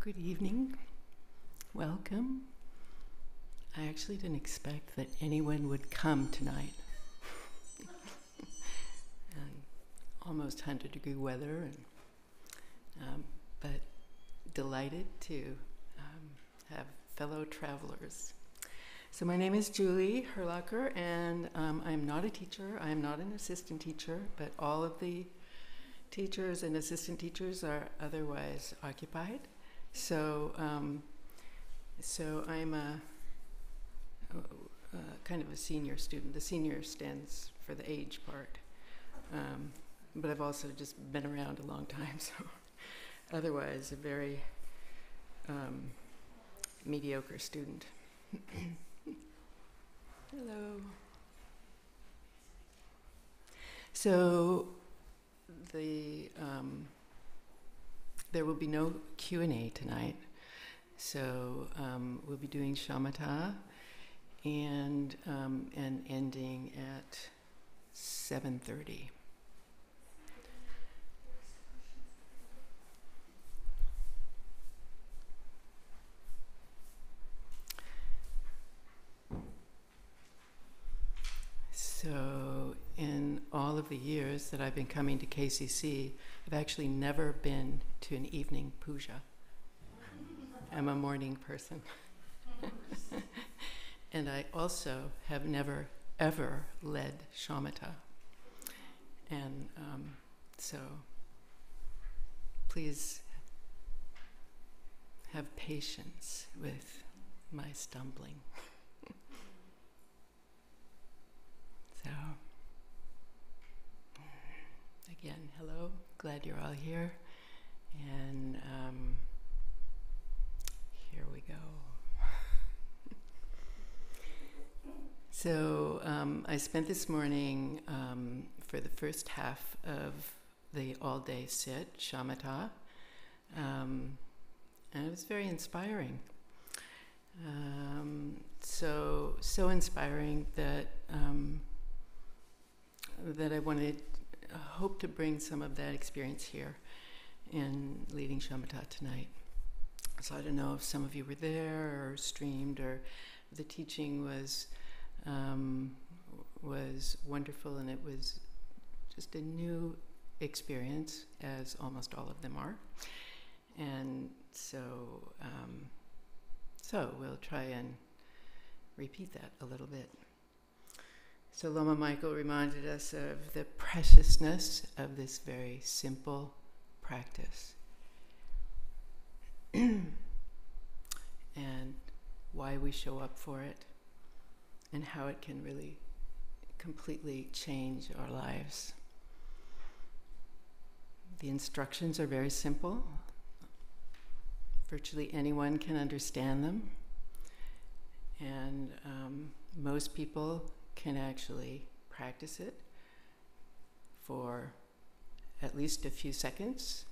Good evening. Welcome. I actually didn't expect that anyone would come tonight. And almost 100-degree weather, but delighted to have fellow travelers. So my name is Julie Herlacher, and I'm not a teacher. I'm not an assistant teacher, but all of the teachers and assistant teachers are otherwise occupied. So I'm a kind of a senior student. The senior stands for the age part, but I've also just been around a long time, so otherwise a very mediocre student. Hello. So there will be no Q&A tonight. So we'll be doing shamatha and ending at 7:30. So in all of the years that I've been coming to KCC, I've actually never been to an evening puja. I'm a morning person. And I also have never, ever led shamatha. And so please have patience with my stumbling. So, again, hello, glad you're all here, and here we go. So, I spent this morning for the first half of the all-day sit, shamatha, and it was very inspiring. So inspiring that that I hope to bring some of that experience here in leading shamatha tonight. So I don't know if some of you were there or streamed, or the teaching was wonderful, and it was just a new experience, as almost all of them are. And so we'll try and repeat that a little bit. So Lama Michael reminded us of the preciousness of this very simple practice and why we show up for it and how it can really completely change our lives. The instructions are very simple. Virtually anyone can understand them, and most people can actually practice it for at least a few seconds,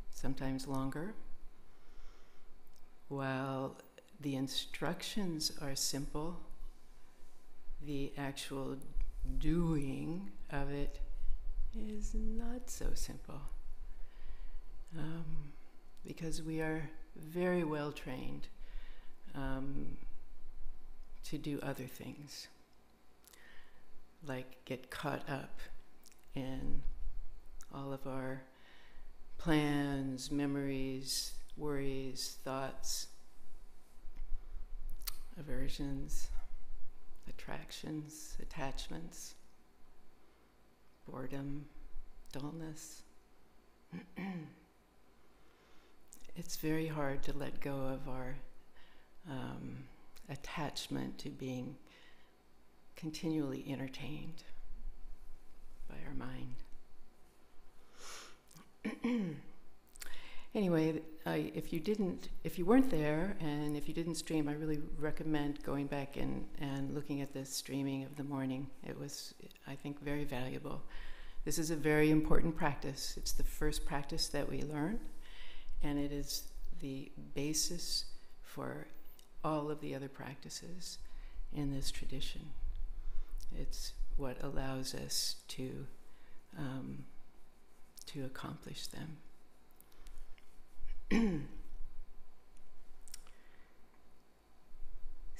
sometimes longer. While the instructions are simple, the actual doing of it is not so simple, because we are very well trained to do other things, like get caught up in all of our plans, memories, worries, thoughts, aversions, attractions, attachments, boredom, dullness. It's very hard to let go of our attachment to being continually entertained by our mind. Anyway, if you weren't there, and if you didn't stream, I really recommend going back and looking at the streaming of the morning. It was, I think, very valuable. This is a very important practice. It's the first practice that we learn, and it is the basis for all of the other practices in this tradition. It's what allows us to accomplish them.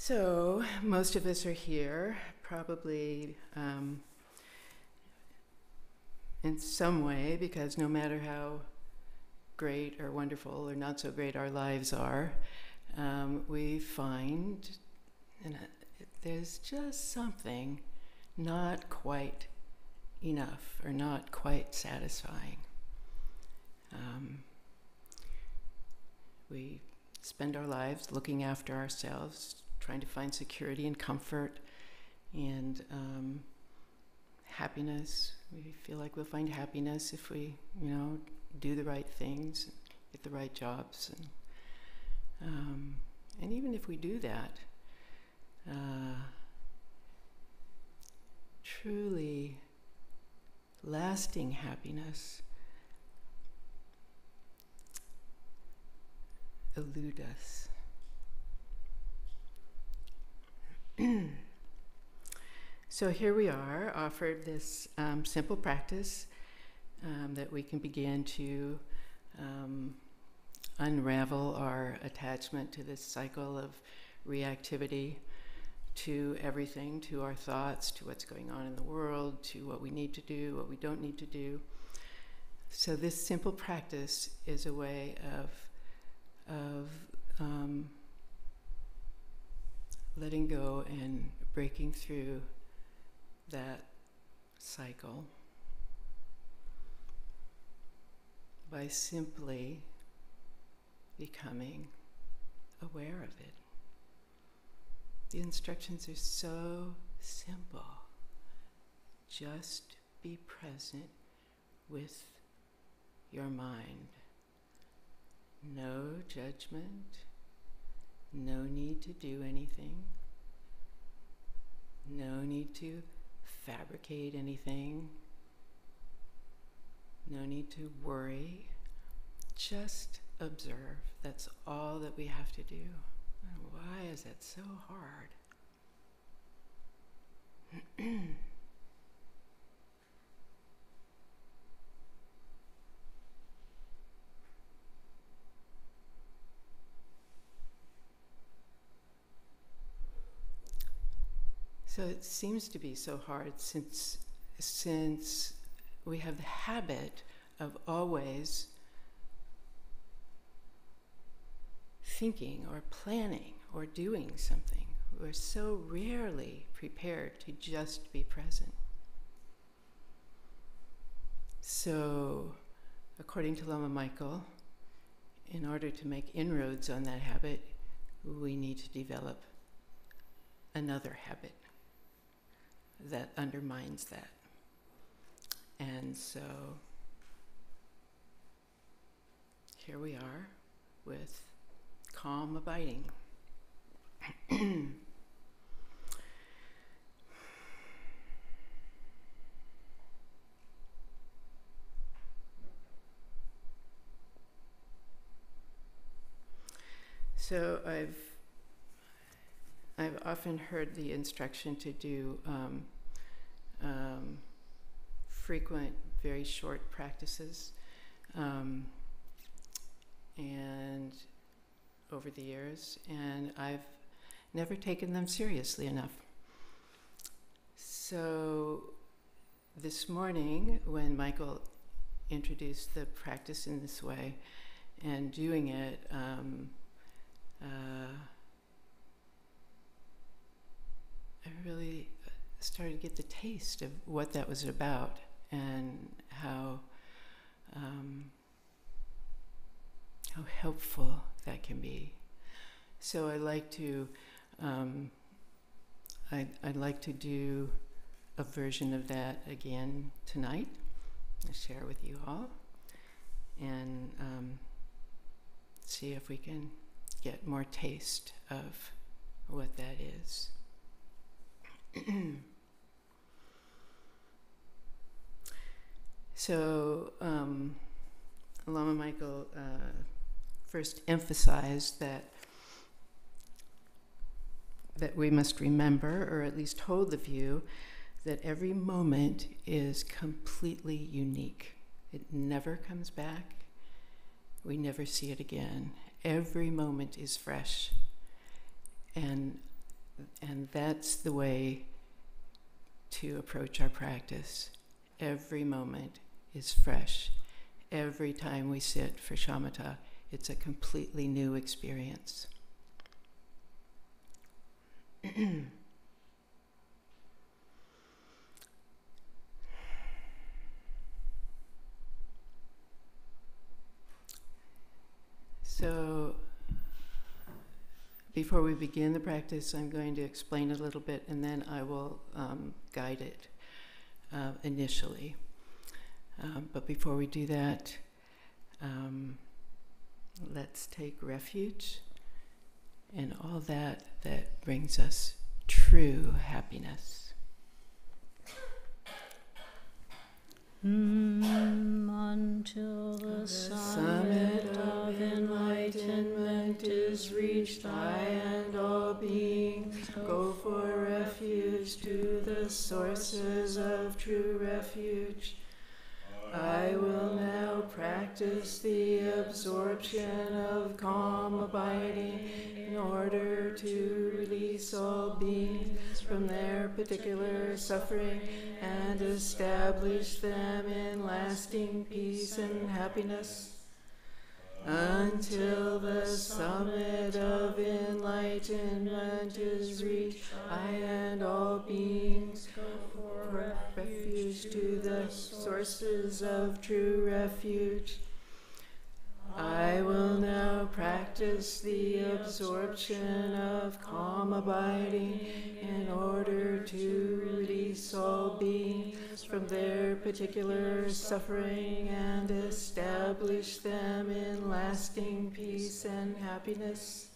So most of us are here, probably in some way, because no matter how great or wonderful or not so great our lives are, we find there's just something not quite enough or not quite satisfying. We spend our lives looking after ourselves, trying to find security and comfort and happiness. We feel like we'll find happiness if we, do the right things, get the right jobs, and even if we do that, truly lasting happiness elude us. So here we are, offered this simple practice that we can begin to unravel our attachment to this cycle of reactivity to everything, to our thoughts, to what's going on in the world, to what we need to do, what we don't need to do. So this simple practice is a way of letting go and breaking through that cycle by simply becoming aware of it. The instructions are so simple. Just be present with your mind. No judgment, no need to do anything, no need to fabricate anything, no need to worry, just observe. That's all that we have to do. And why is that so hard? So it seems to be so hard since we have the habit of always thinking or planning or doing something. We're so rarely prepared to just be present. So, according to Lama Michael, in order to make inroads on that habit, we need to develop another habit that undermines that. And so here we are with calm abiding. So I've often heard the instruction to do frequent, very short practices, and over the years, and I've never taken them seriously enough. So this morning, when Michael introduced the practice in this way and doing it, I really started to get the taste of what that was about and how helpful that can be. So I'd like to I'd like to do a version of that again tonight and share with you all, and see if we can get more taste of what that is. So Lama Michael first emphasized that we must remember, or at least hold the view, that every moment is completely unique. It never comes back. We never see it again. Every moment is fresh. And And that's the way to approach our practice. Every moment is fresh. Every time we sit for shamatha, it's a completely new experience. So, before we begin the practice, I'm going to explain a little bit, and then I will guide it initially. But before we do that, let's take refuge in all that brings us true happiness. Until the summit of enlightenment is reached, I and all beings go for refuge to the sources of true refuge. I will now practice the absorption of calm abiding in order to release all beings from their particular suffering and establish them in lasting peace and happiness. Until the summit of enlightenment is reached, I and all beings go for refuge to the sources of true refuge. I will now practice the absorption of calm abiding in order to release all beings from their particular suffering and establish them in lasting peace and happiness.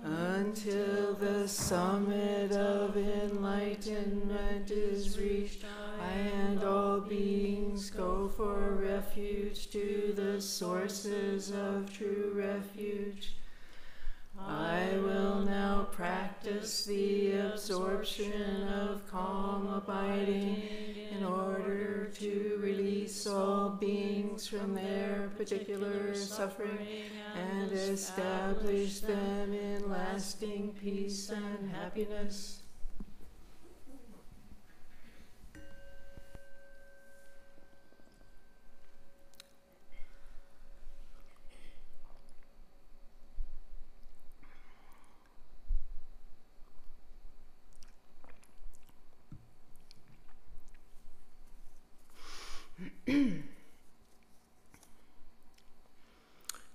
Until the summit of enlightenment is reached, I and all beings go for refuge to the sources of true refuge. I will now practice the absorption of calm abiding in order to release all beings from their particular suffering and establish them in lasting peace and happiness.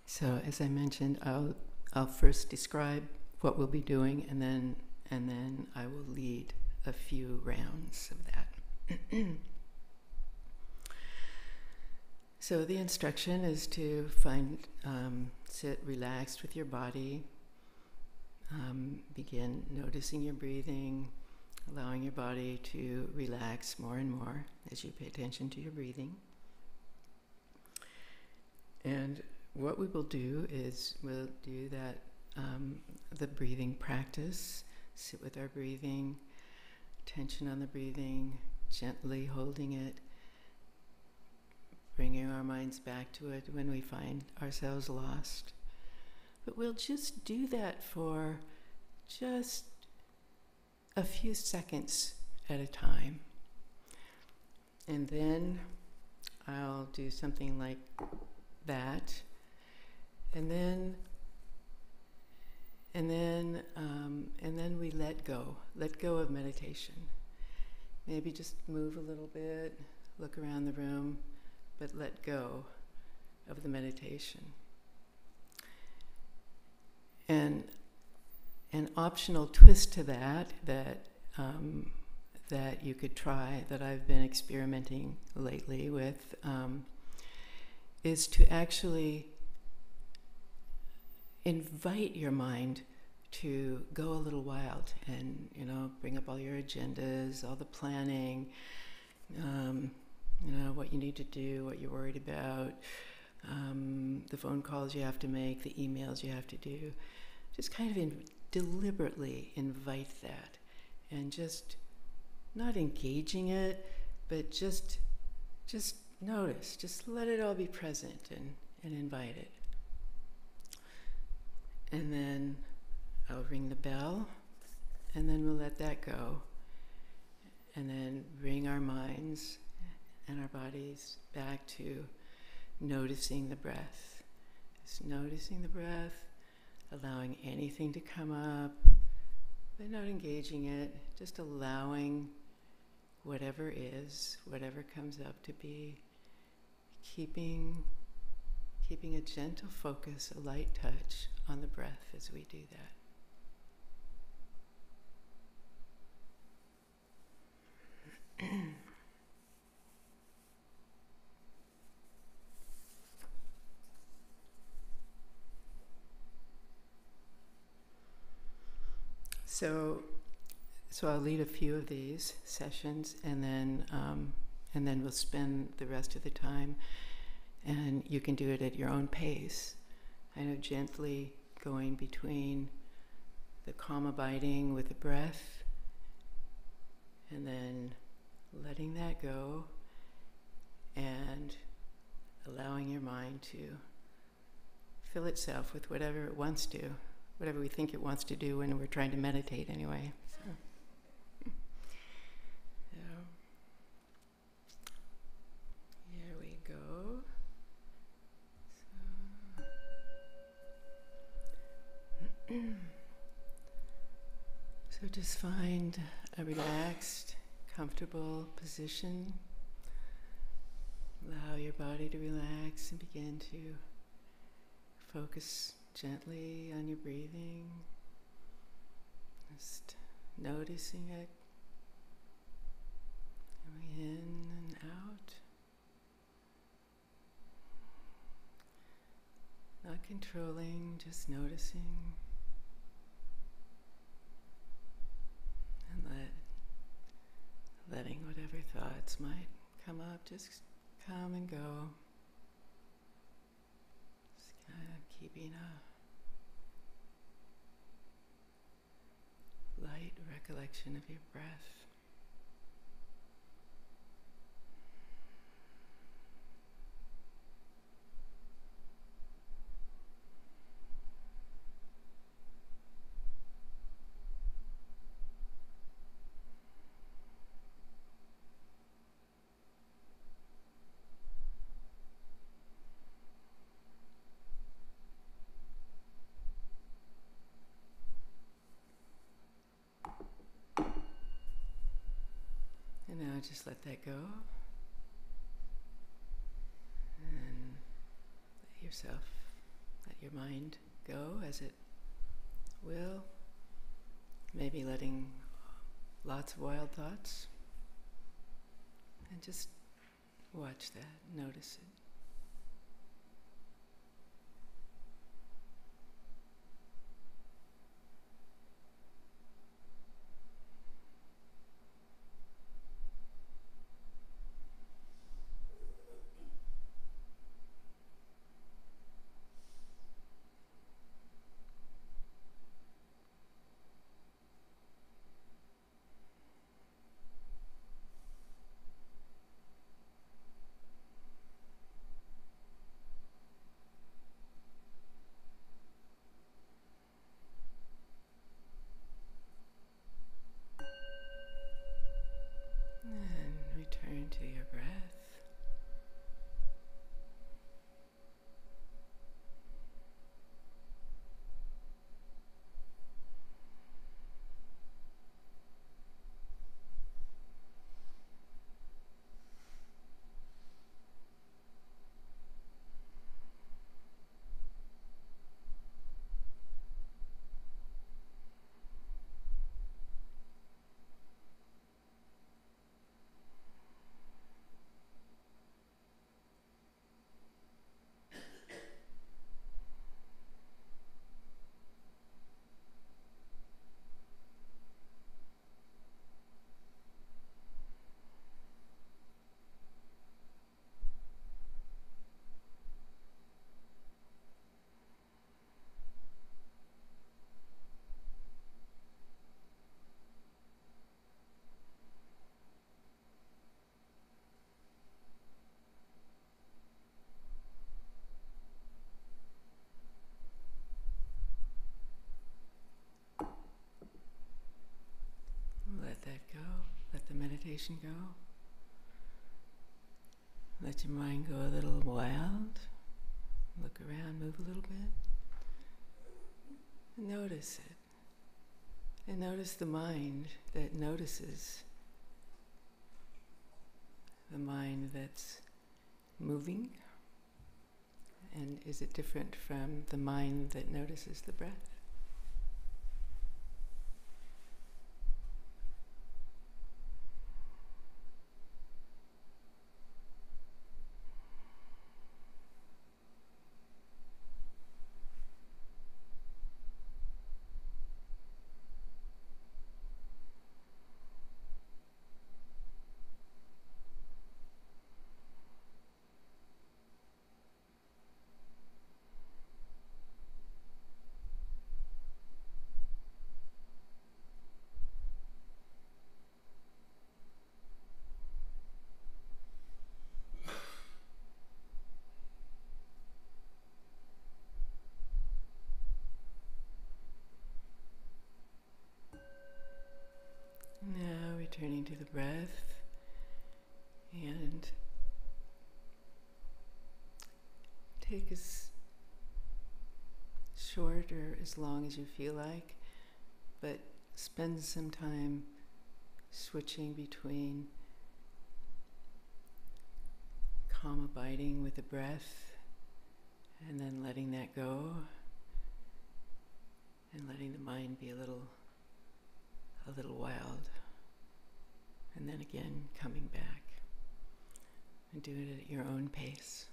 So, as I mentioned, I'll first describe what we'll be doing, and then I will lead a few rounds of that. So the instruction is to sit relaxed with your body. Begin noticing your breathing, allowing your body to relax more and more as you pay attention to your breathing. And what we will do is we'll do that, the breathing practice, sit with our breathing, tension on the breathing, gently holding it, bringing our minds back to it when we find ourselves lost. But we'll just do that for just a few seconds at a time. And then I'll do something like that. And then we let go of meditation. Maybe just move a little bit, look around the room, but let go of the meditation. And an optional twist to that you could try, that I've been experimenting lately with, is to actually invite your mind to go a little wild and, bring up all your agendas, all the planning, what you need to do, what you're worried about, the phone calls you have to make, the emails you have to do. Just kind of deliberately invite that, and just not engaging it, but just notice, just let it all be present and invite it. And then I'll ring the bell and then we'll let that go. And then bring our minds and our bodies back to noticing the breath. Just noticing the breath, allowing anything to come up, but not engaging it, just allowing whatever is, whatever comes up to be, keeping a gentle focus, a light touch on the breath as we do that. So I'll lead a few of these sessions, and then we'll spend the rest of the time, and you can do it at your own pace, kind of gently going between the calm abiding with the breath, and then letting that go, and allowing your mind to fill itself with whatever it wants to, whatever we think it wants to do when we're trying to meditate anyway. So, here we go. So just find a relaxed, comfortable position. Allow your body to relax and begin to focus gently on your breathing. Just noticing it coming in and out. Not controlling, just noticing. And letting whatever thoughts might come up just come and go. Just kind of keeping a light recollection of your breath. And now just let that go. And let your mind go as it will. Maybe letting lots of wild thoughts. And just watch that, notice it. Return to your breath. meditation go. Let your mind go a little wild. Look around, move a little bit. And notice it. And notice the mind that notices. The mind that's moving. And is it different from the mind that notices the breath? Now returning to the breath and take as short or as long as you feel like, but spend some time switching between calm abiding with the breath and then letting that go and letting the mind be a little wild, and then again coming back and do it at your own pace.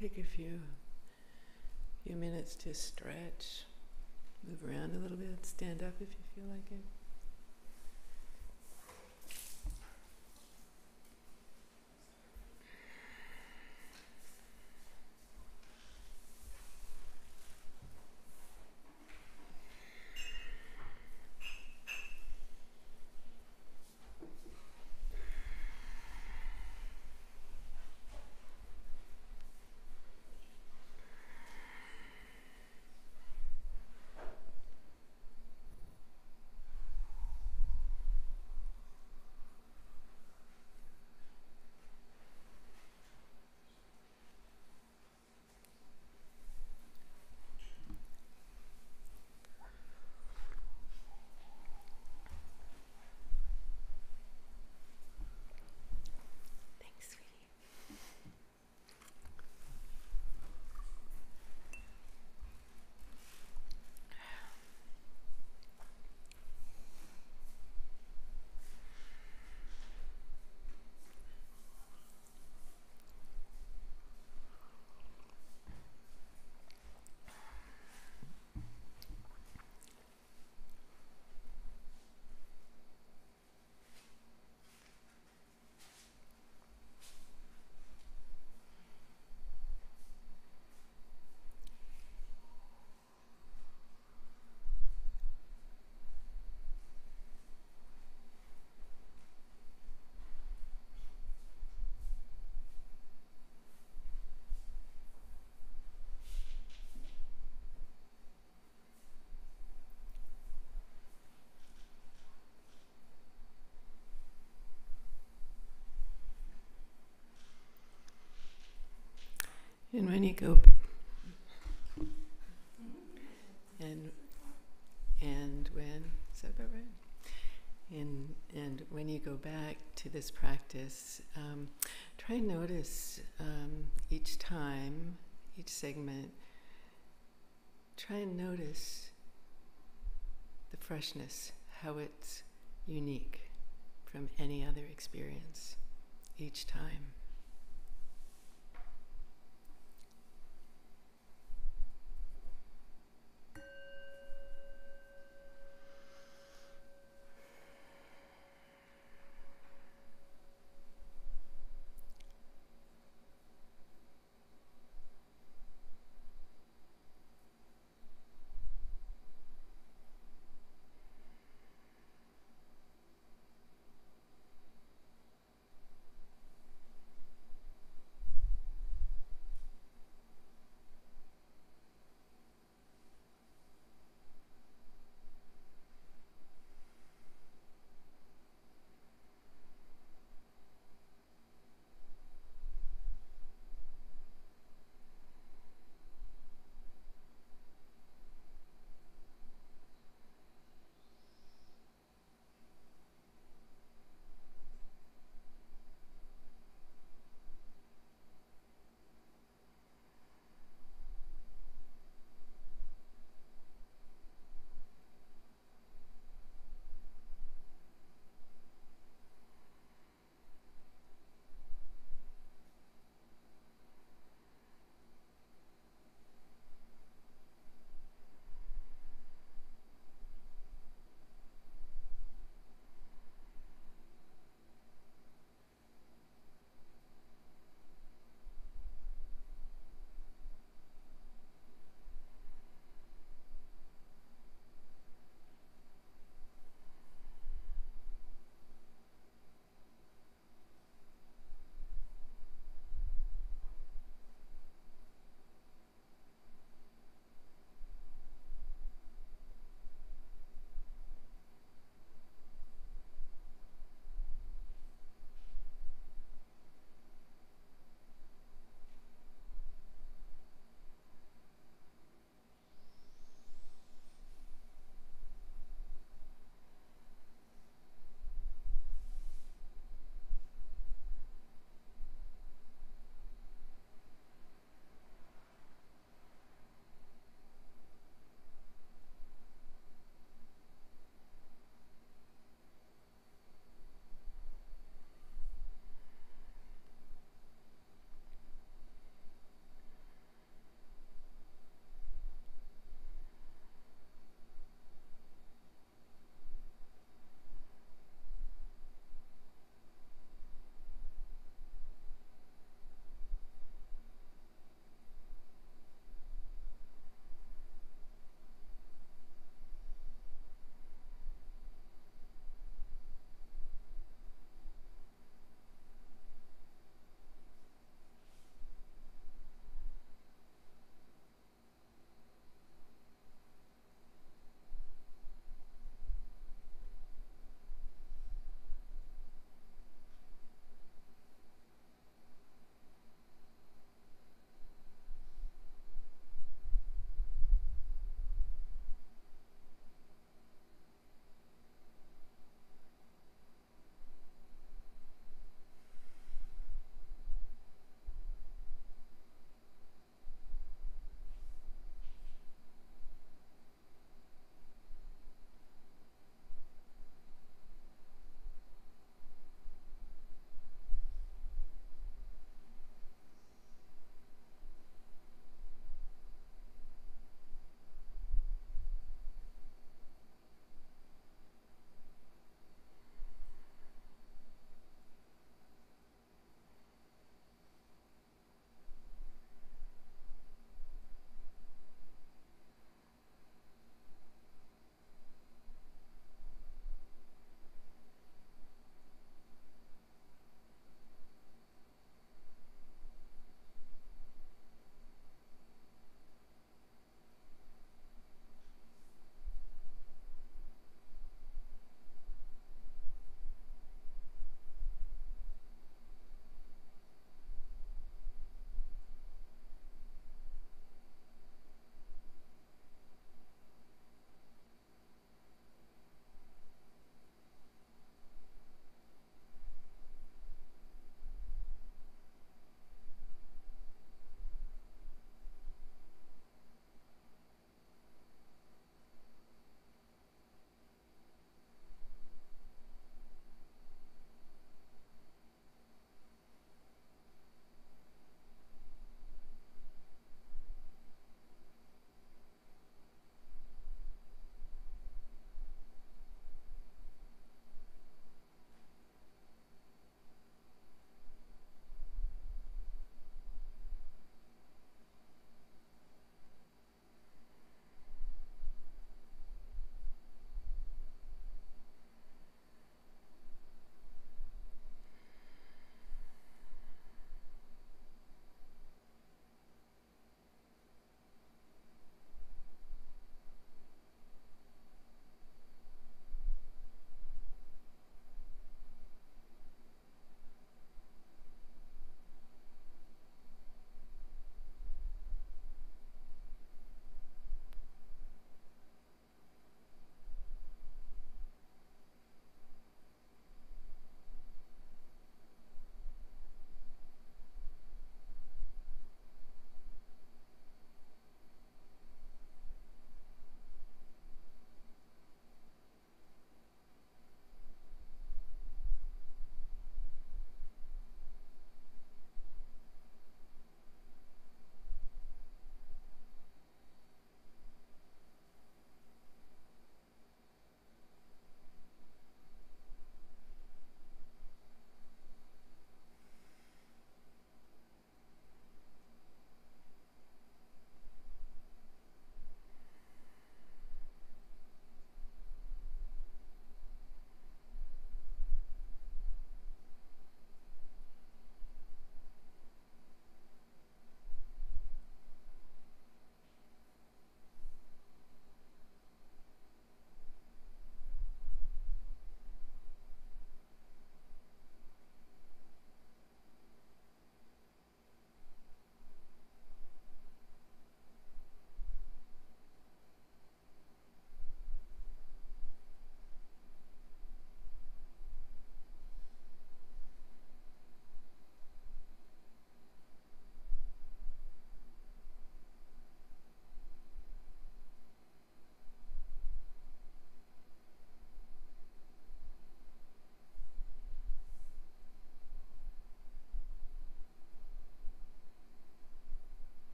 take a few minutes to stretch, move around a little bit, stand up if you feel like it. And when you go, and when, is that about right? And when you go back to this practice, try and notice each time, each segment, try and notice the freshness, how it's unique from any other experience each time.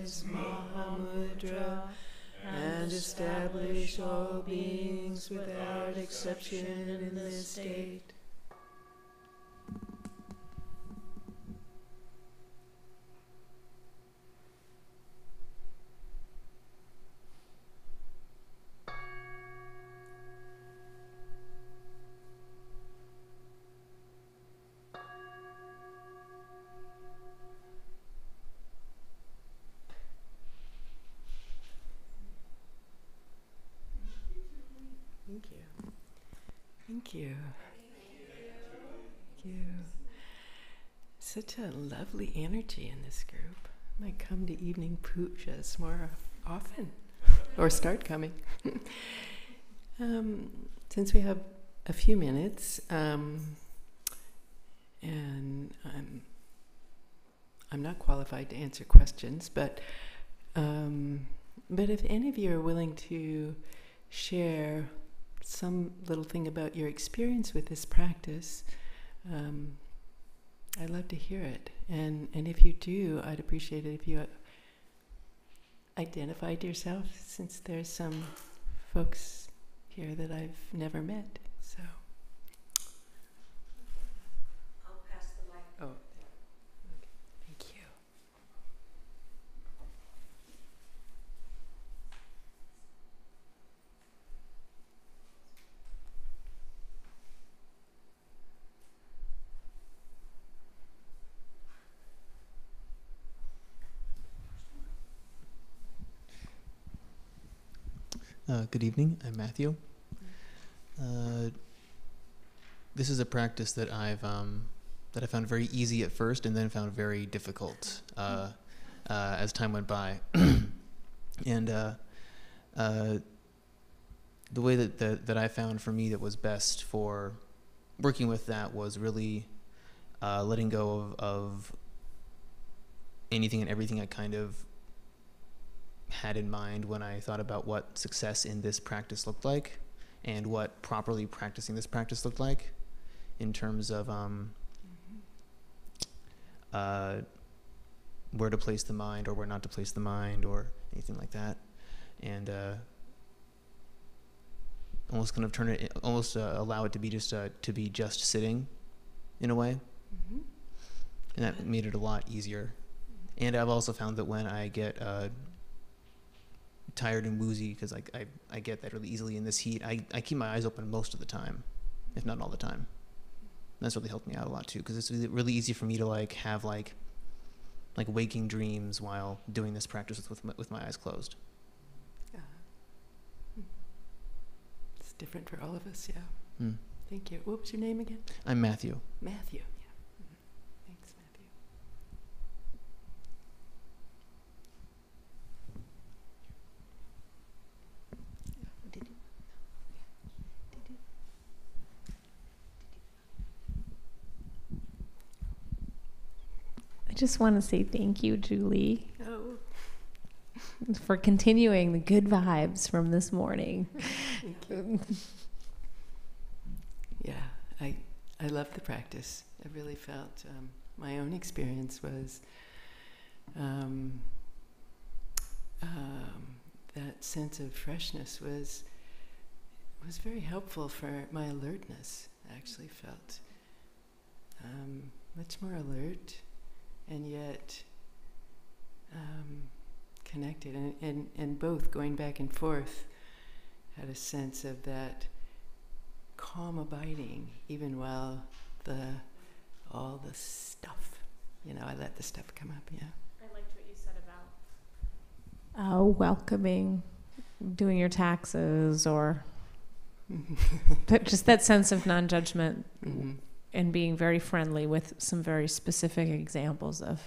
rise Mahamudra and establish all beings without exception in this state. Thank you. Thank you. Thank you. Such a lovely energy in this group. Might come to evening pujas more often, or start coming. Since we have a few minutes, and I'm not qualified to answer questions, but if any of you are willing to share some little thing about your experience with this practice, I'd love to hear it. And if you do, I'd appreciate it if you identified yourself, since there's some folks here that I've never met. So I'll pass the mic. Oh, okay. Thank you. Good evening. I'm Matthew. This is a practice that I found very easy at first, and then found very difficult as time went by. And the way that I found for me that was best for working with that was really letting go of anything and everything I kind of had in mind when I thought about what success in this practice looked like, and what properly practicing this practice looked like, in terms of where to place the mind or where not to place the mind or anything like that, and almost kind of turn it, allow it to be just sitting, in a way, and that made it a lot easier. And I've also found that when I get tired and woozy, because I get that really easily in this heat, I keep my eyes open most of the time, if not all the time. And that's really helped me out a lot too, because it's really easy for me to have waking dreams while doing this practice with my eyes closed. It's different for all of us, yeah. Thank you. What was your name again? I'm Matthew. Matthew, yeah. Thanks, Matthew. I just want to say thank you, Julie, Oh, for continuing the good vibes from this morning. thank you. Yeah, I love the practice. I really felt my own experience was that sense of freshness was very helpful for my alertness. I actually felt much more alert, and yet connected, and both going back and forth had a sense of that calm abiding, even while all the stuff, I let the stuff come up. Yeah. I liked what you said about welcoming, doing your taxes, or just that sense of non-judgment, and being very friendly with some very specific examples of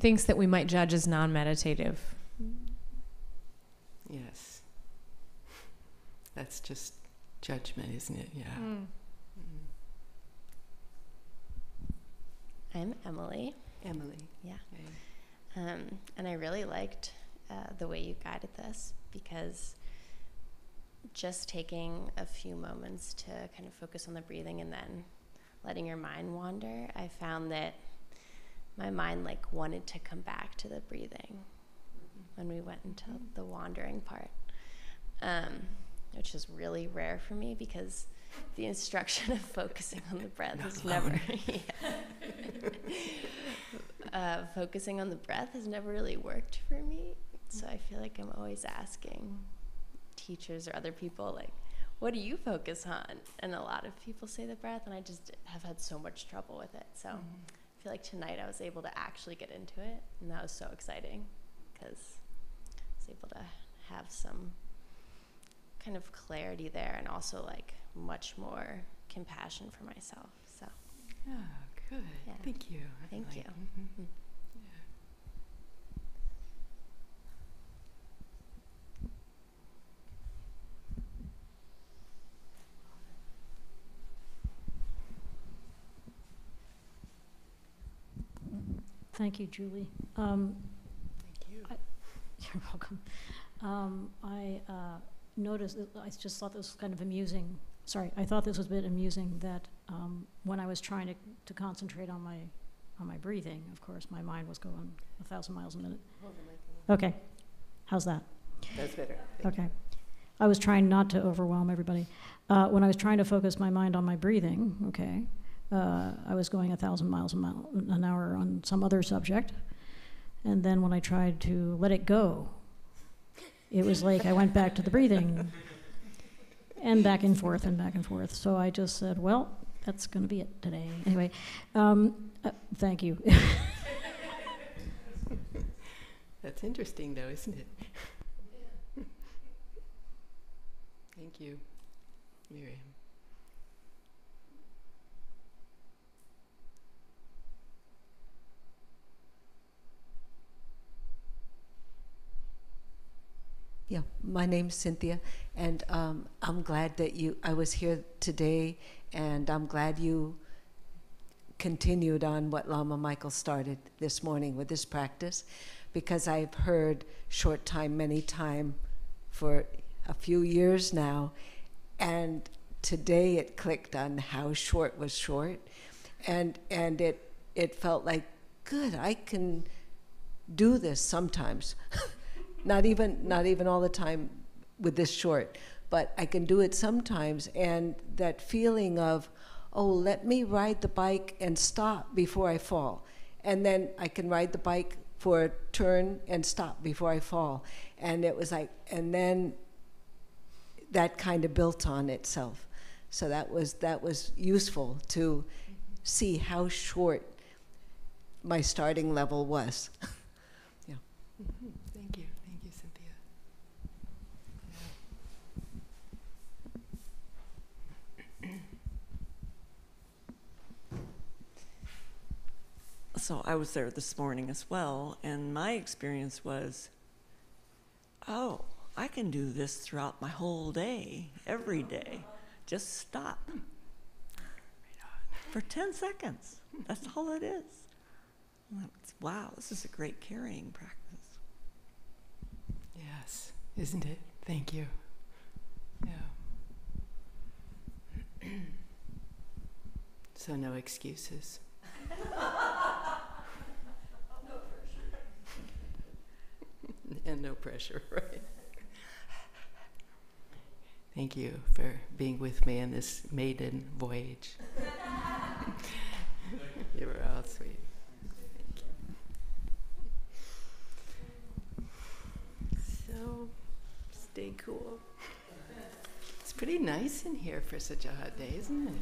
things that we might judge as non-meditative. Yes. That's just judgment, isn't it? Yeah. I'm Emily. Emily. Yeah. Okay. And I really liked the way you guided this, because just taking a few moments to kind of focus on the breathing and then letting your mind wander, I found that my mind like wanted to come back to the breathing when we went into the wandering part, which is really rare for me because the instruction of focusing on the breath has never focusing on the breath has never really worked for me. So I feel like I'm always asking teachers or other people, like, what do you focus on? And a lot of people say the breath, and I just have had so much trouble with it. So I feel like tonight I was able to actually get into it, and that was so exciting because I was able to have some kind of clarity there, and also like much more compassion for myself. So Oh, good. Yeah. Thank you. Thank you. Mhm. Thank you, Julie. Thank you. You're welcome. I noticed, I just thought this was kind of amusing. Sorry, I thought this was a bit amusing that when I was trying to concentrate on my breathing, of course, my mind was going 1,000 miles a minute. Okay, how's that? That's better. Okay. I was trying not to overwhelm everybody. When I was trying to focus my mind on my breathing, okay, I was going 1,000 miles an hour on some other subject. And then when I tried to let it go, it was like I went back to the breathing and back and forth and back and forth. So I just said, well, that's going to be it today. Anyway, thank you. That's interesting, though, isn't it? Thank you, Miriam. Yeah, my name's Cynthia, and I'm glad that I was here today, and I'm glad you continued on what Lama Michael started this morning with this practice, because I've heard short time, many time for a few years now, and today it clicked on how short was short, and it felt like, good, I can do this sometimes. Not even all the time with this short, but I can do it sometimes. And that feeling of, oh, let me ride the bike and stop before I fall. And then I can ride the bike for a turn and stop before I fall. And it was like, and then that kind of built on itself. So that was useful to see how short my starting level was. Yeah. Mm-hmm. Thank you. Thank you, Cynthia. So I was there this morning as well, and my experience was, oh, I can do this throughout my whole day, every day. Just stop for 10 seconds. That's all it is. Wow, this is a great carrying practice. Yes, isn't it? Thank you. Yeah. So no excuses. And no pressure, right? Thank you for being with me in this maiden voyage. You were all sweet. Thank you. So, stay cool. It's pretty nice in here for such a hot day, isn't it?